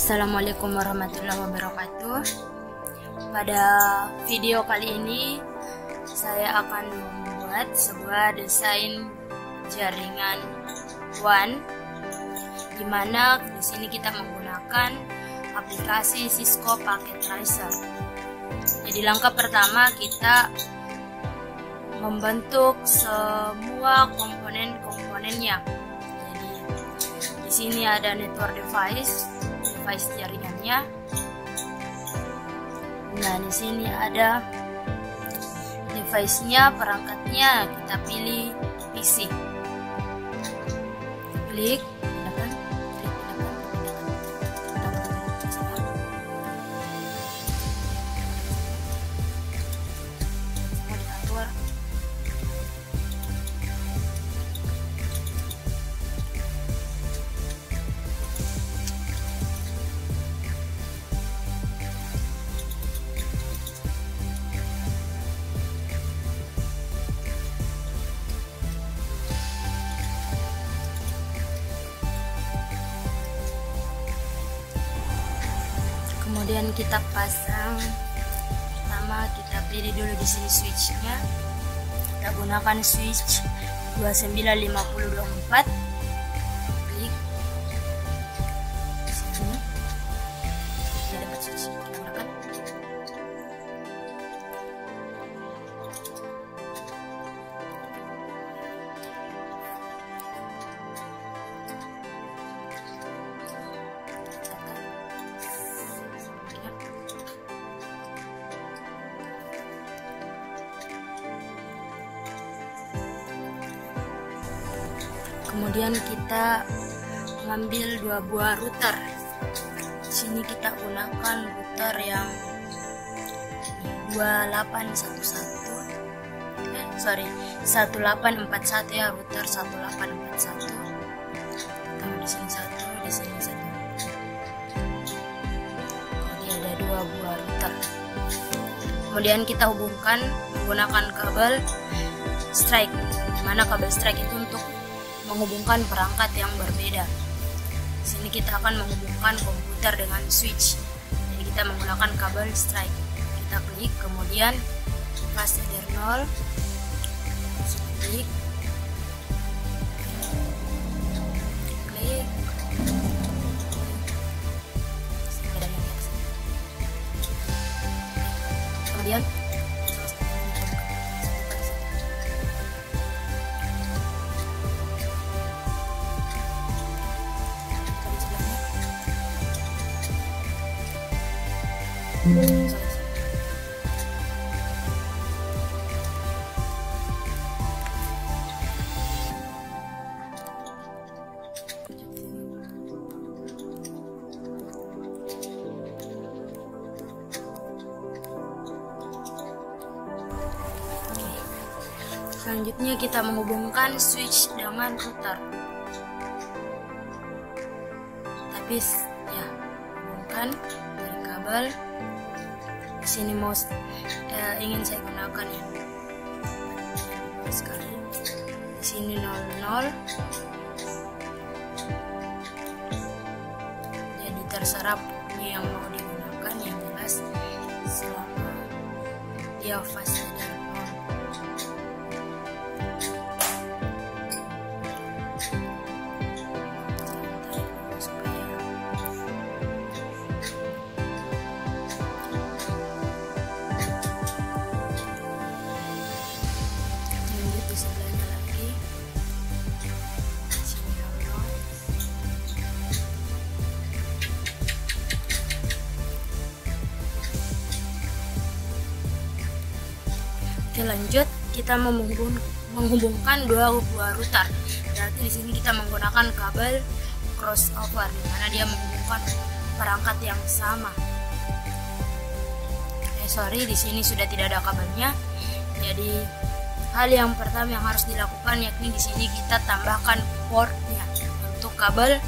Assalamualaikum warahmatullahi wabarakatuh. Pada video kali ini saya akan membuat sebuah desain jaringan WAN, di mana di sini kita menggunakan aplikasi Cisco Packet Tracer. Jadi langkah pertama kita membentuk semua komponen-komponennya. Jadi di sini ada network device jaringannya. Nah, di sini ada device-nya, perangkatnya, kita pilih PC. Klik, pindahkan. Kemudian kita pasang. Pertama kita pilih dulu di sini switchnya. Kita gunakan switch 295024. Klik sini. Kita dapat switch. Kita gunakan. Kemudian kita mengambil dua buah router. Di sini kita gunakan router yang 1841 ya, router 1841. Taruh di sini satu, di sini satu. Jadi ada dua buah router. Kemudian kita hubungkan menggunakan kabel strike. Mana kabel strike itu untuk menghubungkan perangkat yang berbeda. Di sini kita akan menghubungkan komputer dengan switch. Jadi kita menggunakan kabel strike. Kita klik, kemudian fast header 0. Klik. Klik. Kemudian selanjutnya kita menghubungkan switch dengan router. Tapi ya, hubungkan dari kabel. Di sini mouse ingin saya gunakan yang sekali. Di sini 00. Jadi terserah ini yang mau digunakan, yang jelas selama dia fast header 0. Oke, lanjut kita menghubungkan dua buah router. Berarti di sini kita menggunakan kabel crossover, di mana dia menghubungkan perangkat yang sama. Sorry, di sini sudah tidak ada kabelnya. Jadi hal yang pertama yang harus dilakukan yakni di sini kita tambahkan portnya untuk kabel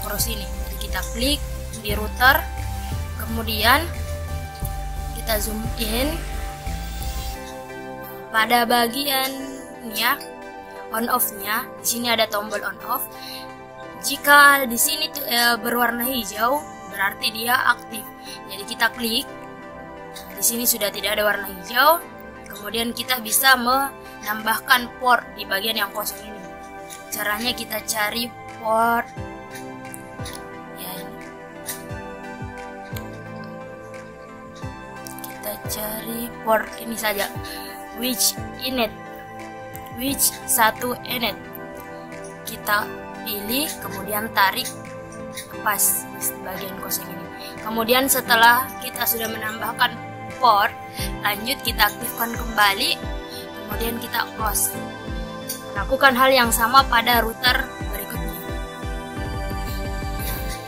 cross ini. Jadi kita klik di router, kemudian kita zoom in. Pada bagian on off-nya, di sini ada tombol on off. Jika di sini berwarna hijau, berarti dia aktif. Jadi kita klik. Di sini sudah tidak ada warna hijau. Kemudian kita bisa menambahkan port di bagian yang kosong ini. Caranya kita cari port. Ya, ini. Kita cari port ini saja. Which 1 Enet. Kita pilih, kemudian tarik pas di bagian kosong ini. Kemudian setelah kita sudah menambahkan port, lanjut kita aktifkan kembali, kemudian kita close. Lakukan hal yang sama pada router berikutnya.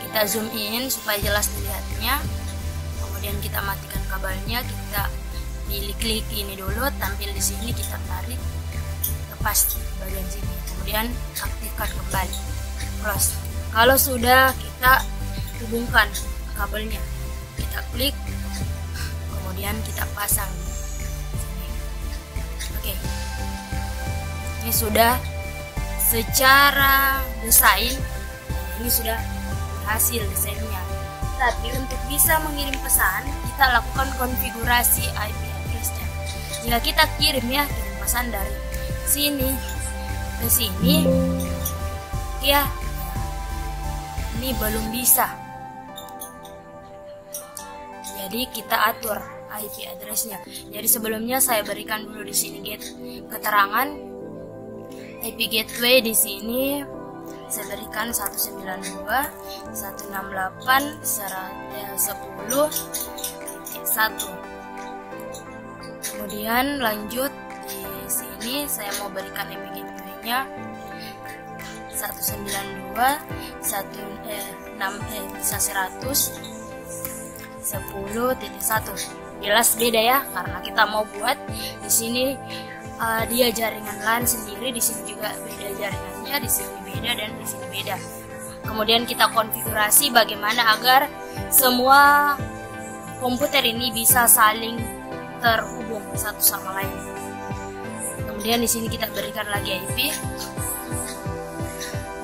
Kita zoom in supaya jelas dilihatnya. Kemudian kita matikan kabelnya, kita pilih klik ini dulu, tampil di sini, kita tarik, lepas bagian sini. Kemudian aktifkan kembali, close. Kalau sudah, kita hubungkan kabelnya, kita klik, kemudian kita pasang sini. Oke, ini sudah secara desain, ini sudah hasil desainnya. Tapi untuk bisa mengirim pesan, kita lakukan konfigurasi IP address-nya. Jika kita kirim pesan dari sini ke sini, ya ini belum bisa. Jadi kita atur IP address-nya. Jadi sebelumnya saya berikan dulu di sini keterangan IP gateway. Di sini saya berikan 192.168.10.1. Kemudian lanjut di sini saya mau berikan IP gateway-nya 192.168.10.1. Jelas beda ya, karena kita mau buat di sini dia jaringan LAN sendiri, di sini juga beda jaringannya, di sini beda dan di sini beda. Kemudian kita konfigurasi bagaimana agar semua komputer ini bisa saling terhubung satu sama lain. Kemudian di sini kita berikan lagi IP.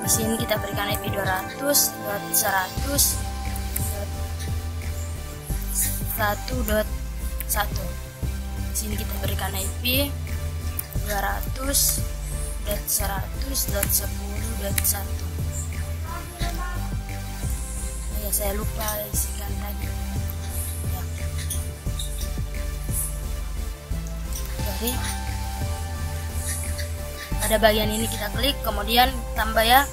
Di sini kita berikan IP 200.100.1.1. Di sini kita berikan IP 200.100.10.1. Ya, saya lupa isikan tadi. Ya. Jadi pada bagian ini kita klik, kemudian tambah ya.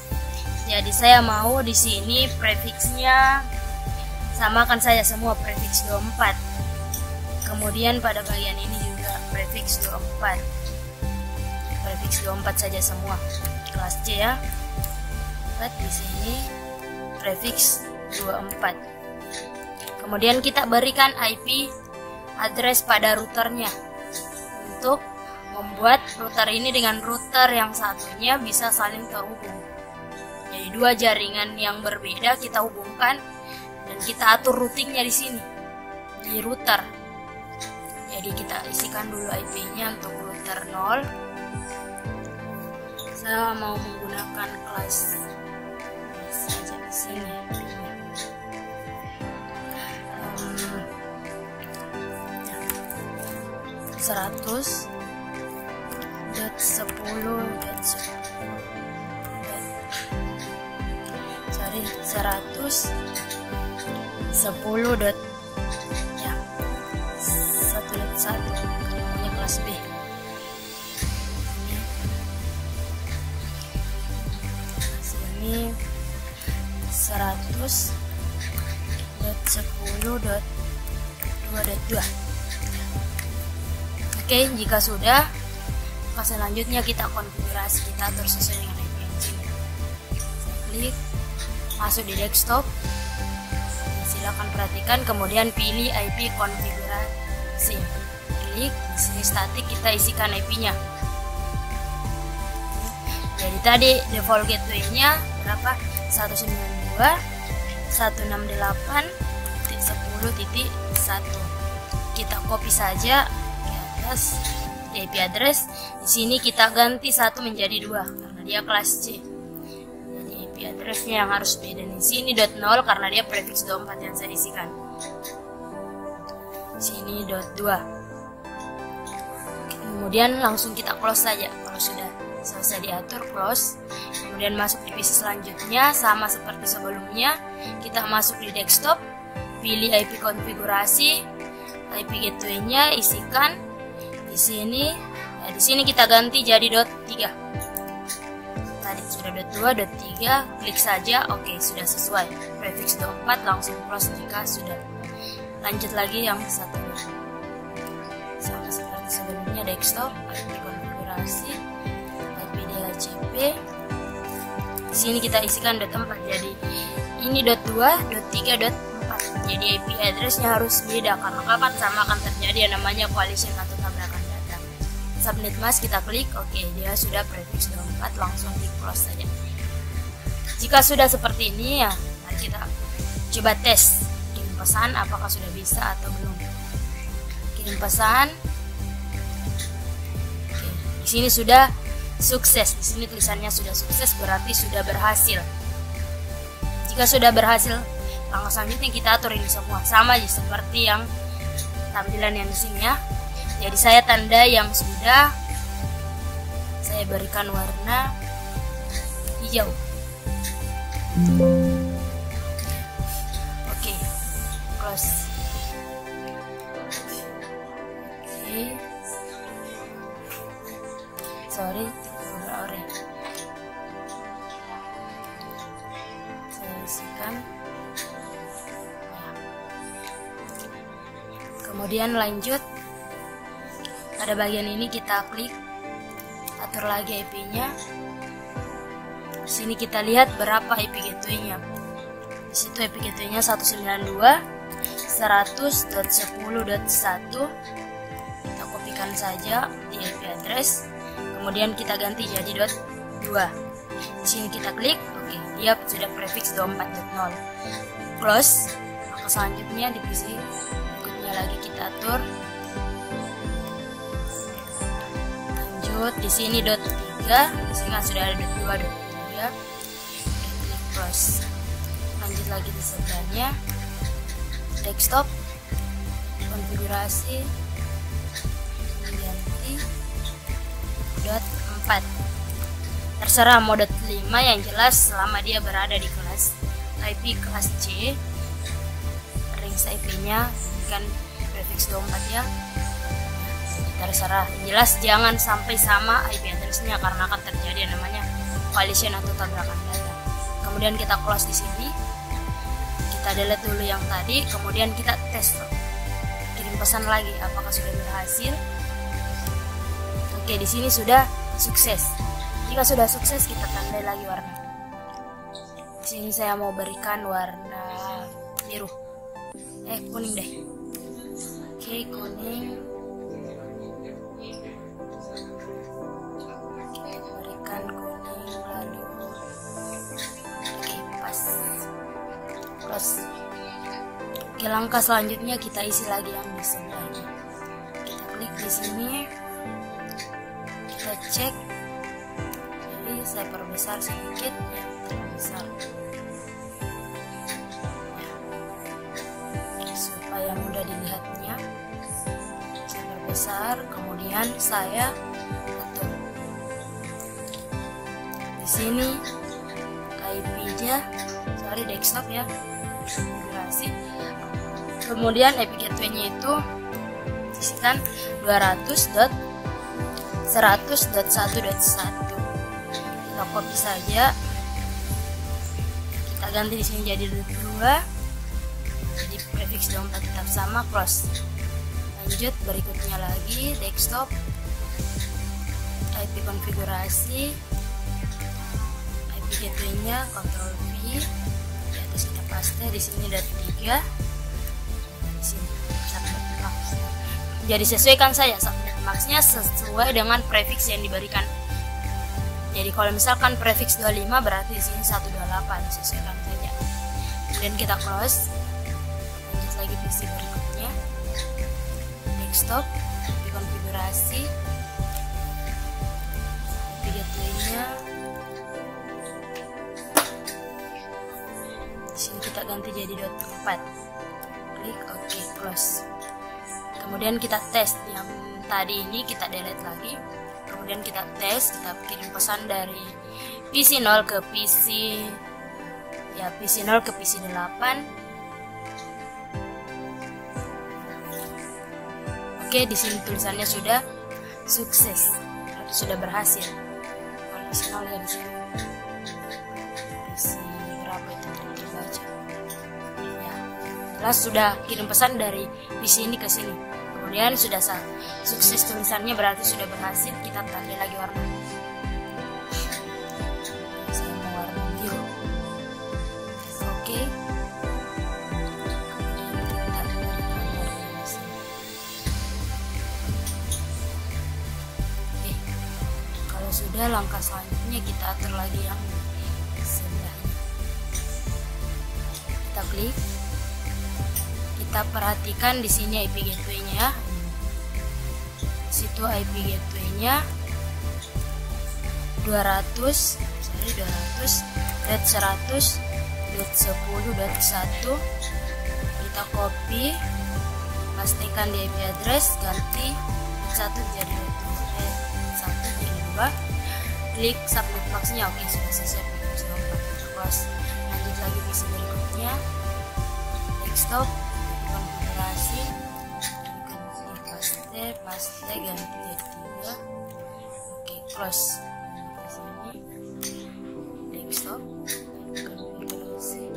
Jadi saya mau di sini prefixnya samakan saja semua prefix 24. Kemudian pada bagian ini juga prefix 24. Prefix 24 saja semua. Kelas C ya. Lihat di sini prefix 24. Kemudian kita berikan IP address pada routernya untuk membuat router ini dengan router yang satunya bisa saling terhubung. Jadi dua jaringan yang berbeda kita hubungkan dan kita atur routingnya di sini di router. Jadi kita isikan dulu IP-nya untuk router 0. Saya mau menggunakan kelas saja di sini. 100.10.10. Cari 100.10. Ya, 1.1 namanya kelas B. Sini 100.10.2.2. Oke, jika sudah, maka selanjutnya kita konfigurasi, kita atur sesuai dengan IP yang sini. Saya klik, masuk di desktop. Silakan perhatikan, kemudian pilih IP konfigurasi. Klik di sini statik, kita isikan IP-nya. Jadi tadi default gateway-nya berapa? 192.168.10.1. Kita copy saja di IP address. Di sini kita ganti 1 menjadi 2 karena dia kelas C. Jadi IP IP addressnya yang harus beda. Di sini .0 karena dia prefix 24 yang saya isikan. Sini .2. Kemudian langsung kita close saja. Kalau sudah selesai diatur, close. Kemudian masuk divisi selanjutnya, sama seperti sebelumnya. Kita masuk di desktop, pilih IP konfigurasi, IP gateway-nya isikan di sini. Ya, di sini kita ganti jadi .3. Tadi sudah .2, .3, klik saja, oke, sudah sesuai. Prefix 24 langsung close jika sudah. Lanjut lagi yang satu. Sama seperti sebelumnya, desktop, IP konfigurasi, IP DHCP. Di sini kita isikan .4, jadi ini .2, .3, .4. Jadi IP addressnya harus beda karena kapan sama akan terjadi yang namanya collision atau tabrakan data. Subnet mask kita klik, oke, dia sudah prefix 24, langsung di close saja. Jika sudah seperti ini ya, mari kita coba tes kirim pesan apakah sudah bisa atau belum. Kirim pesan. Oke, di sini sudah sukses. Di sini tulisannya sudah sukses, berarti sudah berhasil. Jika sudah berhasil, langkah selanjutnya kita atur ini semua sama aja seperti yang tampilan yang di sini ya. Jadi saya tanda yang sudah, saya berikan warna hijau. Oke, close. Oke, sorry, orange. Saya isikan. Kemudian lanjut, pada bagian ini kita klik, atur lagi IP-nya. Di sini kita lihat berapa IP gateway-nya. Di situ IP gateway-nya 192.100.10.1. Kita kopikan saja di IP address. Kemudian kita ganti jadi .2. Di sini kita klik, oke, dia sudah prefix 24.0. Close. Maka selanjutnya divisi lagi kita atur. Lanjut di sini .3, di sini sudah ada .2, .3. Klik close. Lanjut lagi di sebelahnya, desktop, konfigurasi, ganti .4. Terserah mau .5 yang jelas selama dia berada di kelas IP kelas C. Range IP-nya kan prefix 24 ya, terserah. Jelas jangan sampai sama IP address-nya karena akan terjadi yang namanya collision atau tabrakan data. Kemudian kita close di sini, kita delete dulu yang tadi, kemudian kita tes kirim pesan lagi apakah sudah berhasil. Oke, di sini sudah sukses. Jika sudah sukses, kita tandai lagi warna. Di sini saya mau berikan warna biru, kuning deh. Oke, kuning. Kita berikan kuning lalu. Oke, pas. Close. Oke, langkah selanjutnya kita isi lagi yang di sebelahnya. Kita klik di sini. Kita cek. Jadi saya perbesar sedikit ya, terbesar. Supaya mudah dilihatnya, saya perbesar, kemudian saya atur di sini IP-nya, sorry, desktop ya, konfigurasi. Kemudian IP gateway-nya itu isikan 200.100.1.1. Kita copy saja, kita ganti di sini jadi 2. Jadi prefix 24 tetap sama, close. Lanjut berikutnya lagi, desktop, IP konfigurasi, IP gateway-nya, Ctrl V, di atas kita paste, di sini ada 3, di sini subnet max. Jadi sesuaikan saja subnet max-nya sesuai dengan prefix yang diberikan. Jadi kalau misalkan prefix 25 berarti di sini 128, sesuaikan saja. Kemudian kita close. Lagi visi berikutnya, desktop, di konfigurasi, IP gateway-nya, kita ganti jadi .4. Klik OK, close. Kemudian kita tes yang tadi ini, kita delete lagi. Kemudian kita tes, kita kirim pesan dari PC 0 ke PC 0 ke PC 8. Oke, di sini tulisannya sudah sukses, sudah berhasil. Kalau PC 0 ya di sini. PC berapa itu terbaca? Ya, jelas sudah kirim pesan dari PC ini ke sini. Kemudian sudah sukses tulisannya, berarti sudah berhasil. Kita tanda lagi warna. Saya mau warna biru. Oke. Kalau sudah, langkah selanjutnya kita atur lagi yang sebelahnya. Kita klik. Kita perhatikan di sini IP gateway-nya. Di situ IP gateway-nya 200.100.10.1. Kita copy, pastikan di IP address, ganti 1 jadi 2. Klik submit box-nya. Oke, sudah selesai. Close. Lanjut lagi misi berikutnya. Desktop, konfigurasi, paste ganti 3. Oke, close. Sini desktop, konfigurasi.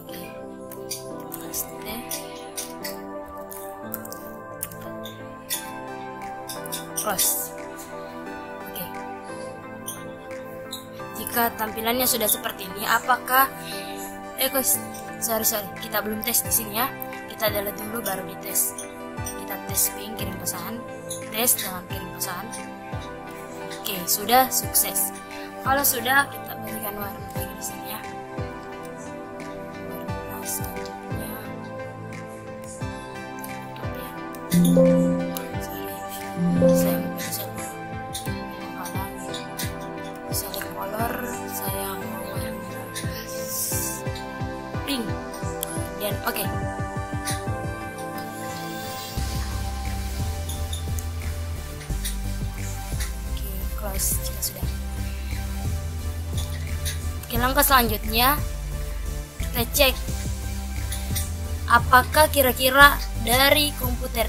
Oke, paste, close. Oke, jika tampilannya sudah seperti ini, apakah sorry, kita belum tes di sini ya. Kita delete dulu baru dites. Kita tes ping kirim pesan, tes dengan kirim pesan. Oke, sudah sukses. Kalau sudah, kita berikan warna lagi di sini ya. Warna selanjutnya tutup ya. Saya select color, saya mau warna pink. Dan oke. Close jika sudah. Oke, langkah selanjutnya kita cek apakah kira-kira dari komputer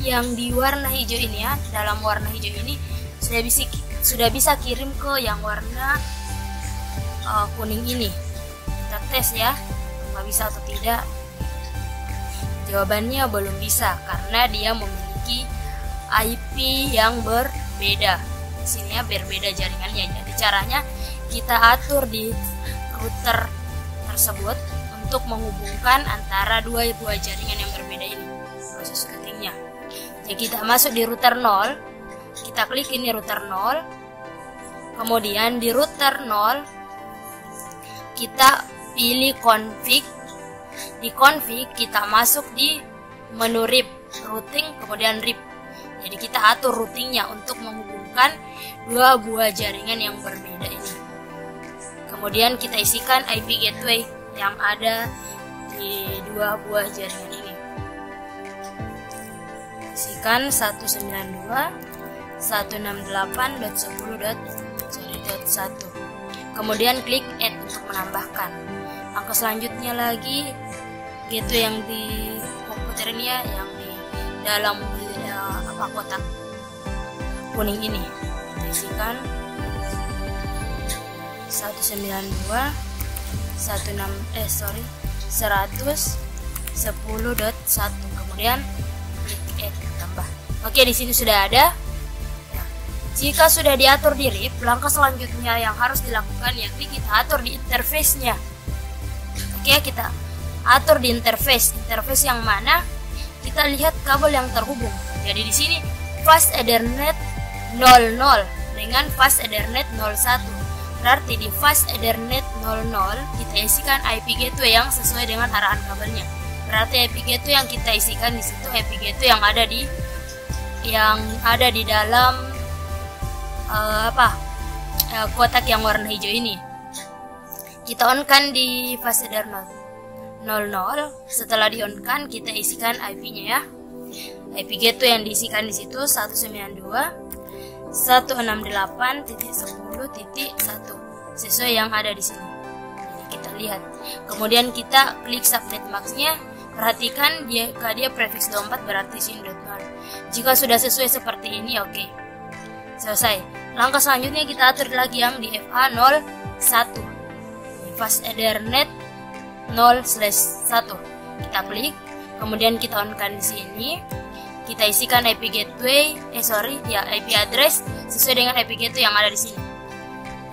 yang di warna hijau ini ya, dalam warna hijau ini sudah bisa kirim ke yang warna kuning ini. Kita tes ya, apakah bisa atau tidak. Jawabannya belum bisa karena dia memiliki IP yang berbeda. Di sini ya, berbeda jaringannya. Jadi caranya kita atur di router tersebut untuk menghubungkan antara dua buah jaringan yang berbeda ini. Proses ketingnya. Jadi kita masuk di router 0, kita klik ini router 0. Kemudian di router 0 kita pilih config. Di config kita masuk di menu RIP, routing, kemudian RIP. Jadi kita atur routingnya untuk menghubungkan dua buah jaringan yang berbeda ini. Kemudian kita isikan IP gateway yang ada di dua buah jaringan ini. Isikan 192.168.10.1. Kemudian klik add untuk menambahkan. Langkah selanjutnya lagi gateway yang di komputer ini ya, yang di dalam kotak kuning ini. Kita isikan 100.10.1. Kemudian klik add tambah. Oke, di sini sudah ada. Jika sudah diatur di RIP, langkah selanjutnya yang harus dilakukan yakni kita atur di interface-nya. Oke, kita atur di interface yang mana kita lihat kabel yang terhubung. Jadi di sini fast Ethernet 00 dengan fast Ethernet 01. Berarti di fast Ethernet 00 kita isikan IP gateway yang sesuai dengan arahan kabelnya. Berarti IP gateway yang kita isikan di situ IP gateway yang ada di dalam kotak yang warna hijau ini. Kita on-kan di fast header 00. Setelah di on-kan, kita isikan IP-nya ya. IP gateway yang diisikan di situ 192.168.10.1 sesuai yang ada di sini. Jadi kita lihat. Kemudian kita klik subnet max-nya. Perhatikan jika dia prefix 24 berarti sini .0. Jika sudah sesuai seperti ini, oke. Selesai. Langkah selanjutnya kita atur lagi yang di FA01. Fast Ethernet 0/1. Kita klik, kemudian kita on-kan di sini. Kita isikan IP gateway, IP address sesuai dengan IP gateway yang ada di sini.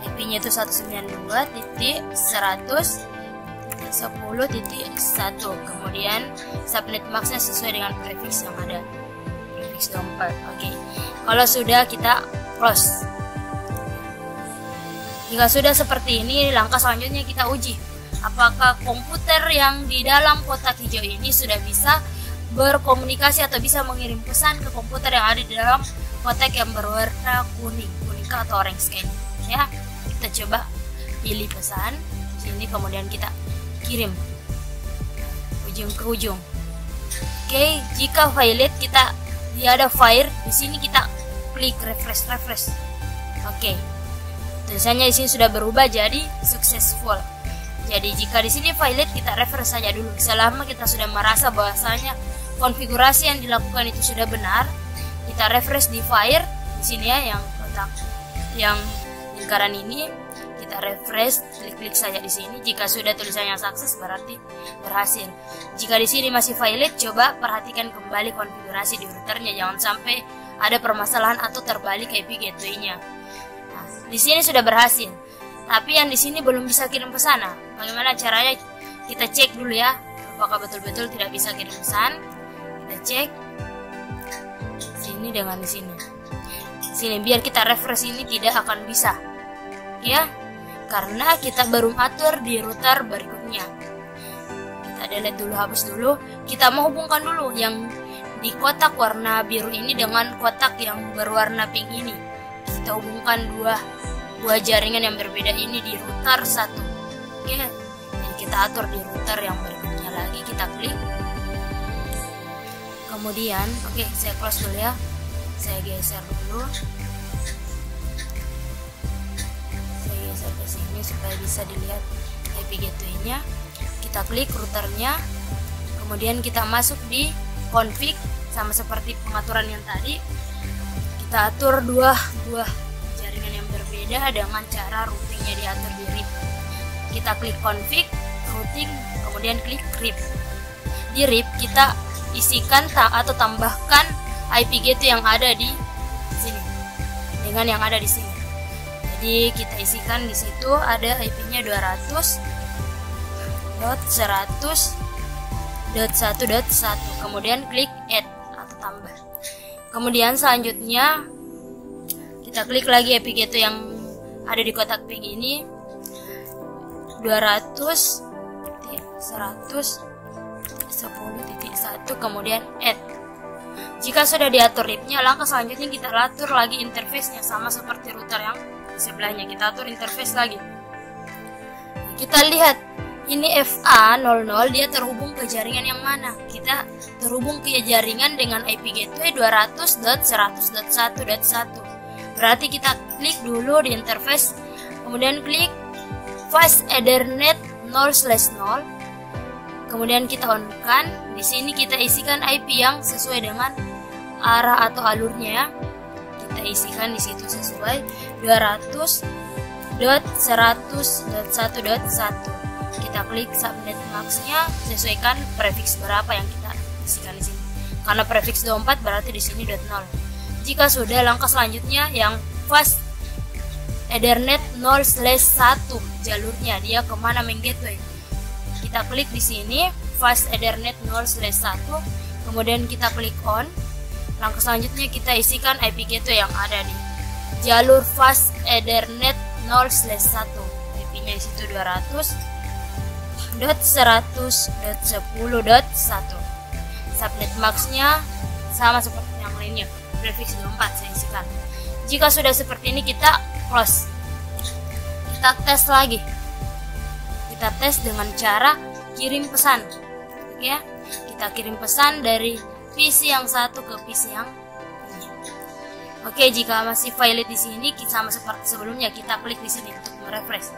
IP-nya itu 192.168.10.1. Kemudian subnet max-nya sesuai dengan prefix yang ada. Prefix 24. Oke. Kalau sudah, kita close. Jika sudah seperti ini, langkah selanjutnya kita uji apakah komputer yang di dalam kotak hijau ini sudah bisa berkomunikasi atau bisa mengirim pesan ke komputer yang ada di dalam kotak yang berwarna kuning atau orange kayak ini ya. Kita coba pilih pesan di sini, kemudian kita kirim ujung ke ujung. Oke, jika violet dia ada fire di sini, kita klik refresh. Oke. Tulisannya di sini sudah berubah jadi successful. Jadi jika di sini violet, kita refresh saja dulu. Selama kita sudah merasa bahwasanya konfigurasi yang dilakukan itu sudah benar, kita refresh di fire di sini ya, yang kotak yang lingkaran ini. Kita refresh, klik saja di sini. Jika sudah tulisannya sukses berarti berhasil. Jika di sini masih violet, coba perhatikan kembali konfigurasi di routernya, jangan sampai ada permasalahan atau terbalik IP gateway-nya. Nah, di sini sudah berhasil. Tapi yang di sini belum bisa kirim pesan. Nah, bagaimana caranya? Kita cek dulu ya, apakah betul-betul tidak bisa kirim pesan. Kita cek sini dengan di sini. Sini biar kita refresh ini tidak akan bisa. Ya, karena kita baru atur di router berikutnya. Kita delete dulu, hapus dulu. Kita mau hubungkan dulu yang di kotak warna biru ini dengan kotak yang berwarna pink ini. Kita hubungkan dua jaringan yang berbeda ini di router 1. Oke, jadi kita atur di router yang berikutnya lagi. Kita klik. Kemudian, oke, saya close dulu ya. Saya geser dulu. Saya geser ke sini supaya bisa dilihat IP gateway-nya. Kita klik routernya. Kemudian kita masuk di config, sama seperti pengaturan yang tadi. Kita atur dua jaringan yang berbeda dengan cara routingnya diatur di RIP. Kita klik config, routing, kemudian klik RIP. Di RIP kita isikan atau tambahkan IP gateway yang ada di sini dengan yang ada di sini. Jadi kita isikan di situ ada IP-nya 200.100.1.1. Kemudian klik add atau tambah. Kemudian selanjutnya kita klik lagi IP gateway yang ada di kotak pink ini 200.100.10.1, kemudian add. Jika sudah diatur RIP-nya, langkah selanjutnya kita atur lagi interface-nya sama seperti router yang di sebelahnya. Kita atur interface lagi. Kita lihat ini FA00 dia terhubung ke jaringan yang mana? Kita terhubung ke jaringan dengan IP gateway 200.100.1.1. Berarti kita klik dulu di interface, kemudian klik Fast Ethernet 0/0. Kemudian kita on-kan. Di sini kita isikan IP yang sesuai dengan arah atau alurnya ya. Kita isikan di situ sesuai 200.100.1.1. Kita klik subnet max-nya, sesuaikan prefix berapa yang kita isikan di sini. Karena prefix 24 berarti di sini .0. Jika sudah, langkah selanjutnya yang fast Ethernet 0/1 jalurnya dia kemana main gateway. Kita klik di sini fast Ethernet 0/1, kemudian kita klik on. Langkah selanjutnya kita isikan IP gateway yang ada di jalur fast Ethernet 0/1. IP-nya di situ 200.100.10.1. Subnet max-nya sama seperti yang lainnya, prefix 24 saya isikan. Jika sudah seperti ini, kita close. Kita tes lagi. kita tes dengan cara kirim pesan. Oke ya, kita kirim pesan dari PC yang satu ke PC yang ini. Oke, jika masih valid di sini, kita sama seperti sebelumnya, kita klik di sini untuk merefresh.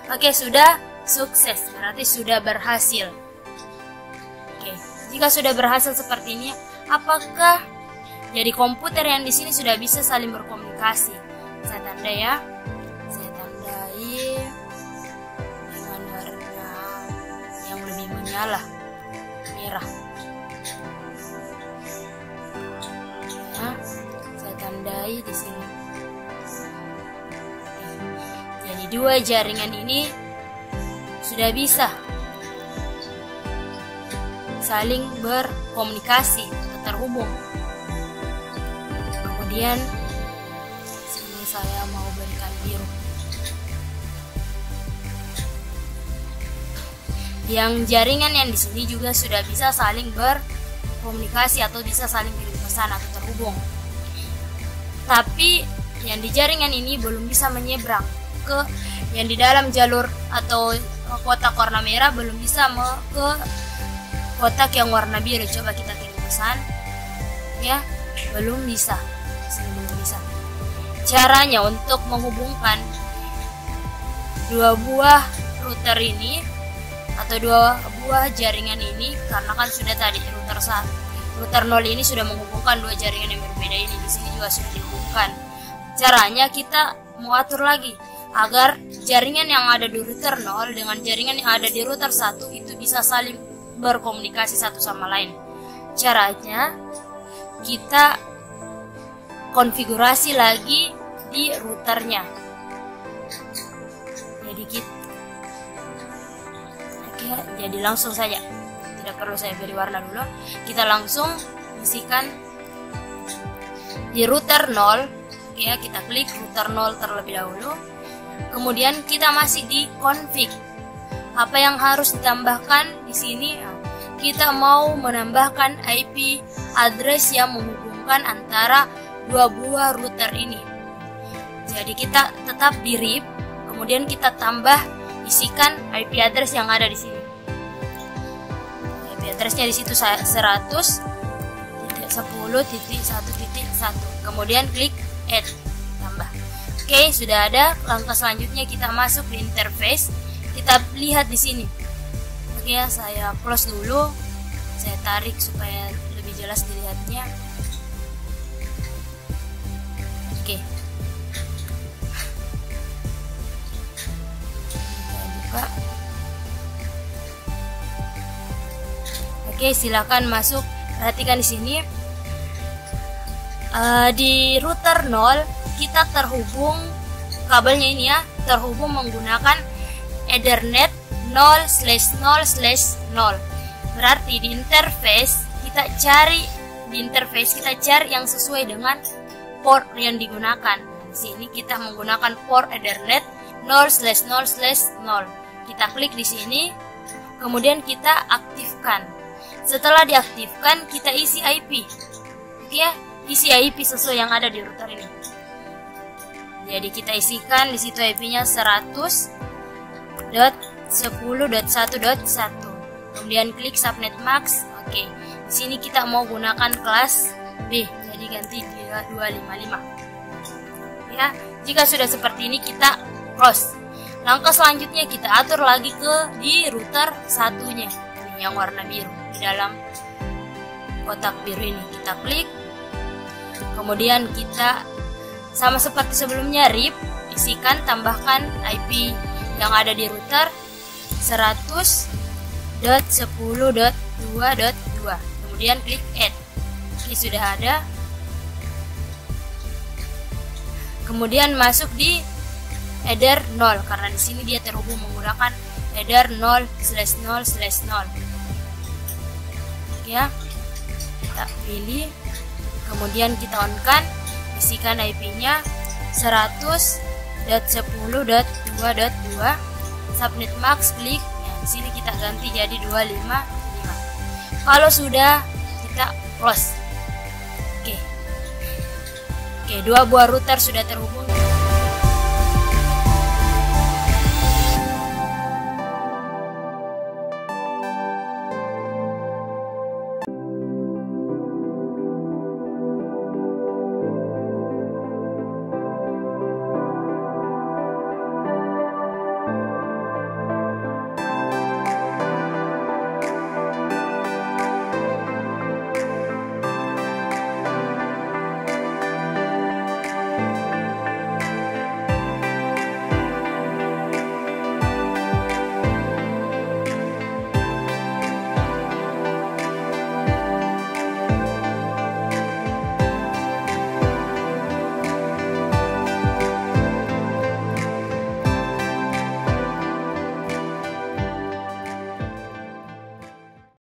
Oke, sudah sukses, berarti sudah berhasil. Oke, jika sudah berhasil seperti ini, apakah jadi komputer yang di sini sudah bisa saling berkomunikasi? Saya tanda ya, saya tandai dengan warna yang lebih menyala, merah. Ya, saya tandai di sini. Jadi dua jaringan ini sudah bisa saling berkomunikasi, terhubung. Kemudian sini saya mau berikan biru. Yang jaringan yang di sini juga sudah bisa saling berkomunikasi atau bisa saling kirim pesan atau terhubung. Tapi yang di jaringan ini belum bisa menyeberang ke yang di dalam jalur atau kotak warna merah, belum bisa ke kotak yang warna biru. Coba kita kirim pesan, ya, belum bisa. Sini belum bisa. Caranya untuk menghubungkan dua buah router ini atau dua buah jaringan ini, karena kan sudah tadi router 0 ini sudah menghubungkan dua jaringan yang berbeda ini, di sini juga sudah dihubungkan. Caranya kita mau atur lagi agar jaringan yang ada di router 0 dengan jaringan yang ada di router 1 itu bisa saling berkomunikasi satu sama lain. Caranya kita konfigurasi lagi di routernya. Jadi langsung saja, tidak perlu saya beri warna dulu, kita langsung isikan di router 0. Oke ya, kita klik router 0 terlebih dahulu. Kemudian kita masih di config. Apa yang harus ditambahkan di sini? Kita mau menambahkan IP address yang menghubungkan antara dua buah router ini. Jadi kita tetap di RIP, kemudian kita tambah isikan IP address yang ada di sini. IP addressnya di situ 100.10.1.1. Kemudian klik add, tambah. Oke, sudah ada. Langkah selanjutnya kita masuk di interface. Kita lihat di sini. Oke ya, saya close dulu. Saya tarik supaya lebih jelas dilihatnya. Oke. Kita buka. Oke, silakan masuk. Perhatikan di sini. Di router 0 kita terhubung, kabelnya ini ya, terhubung menggunakan Ethernet 0/0/0. Berarti di interface kita cari yang sesuai dengan port yang digunakan. Di sini kita menggunakan port Ethernet 0/0/0. Kita klik di sini, kemudian kita aktifkan. Setelah diaktifkan, kita isi IP. Oke ya, isi IP sesuai yang ada di router ini. Jadi kita isikan di situ IP-nya 100.10.1.1. Kemudian klik subnet max. Oke. Di sini kita mau gunakan kelas B. Jadi ganti 255. Ya, jika sudah seperti ini kita close. Langkah selanjutnya kita atur lagi di router satunya. Ini yang warna biru di dalam kotak biru ini. Kita klik. Kemudian kita sama seperti sebelumnya RIP, isikan, tambahkan IP yang ada di router 100.10.2.2. Kemudian klik add. Ini sudah ada. Kemudian masuk di header 0 karena di sini dia terhubung menggunakan header 0/0/0. Oke ya. Kita pilih. Kemudian kita on-kan, isikan IP-nya 100.10.2.2. Subnet max, klik. Ya, di sini kita ganti jadi 255. Kalau sudah, kita close. Oke, dua buah router sudah terhubung.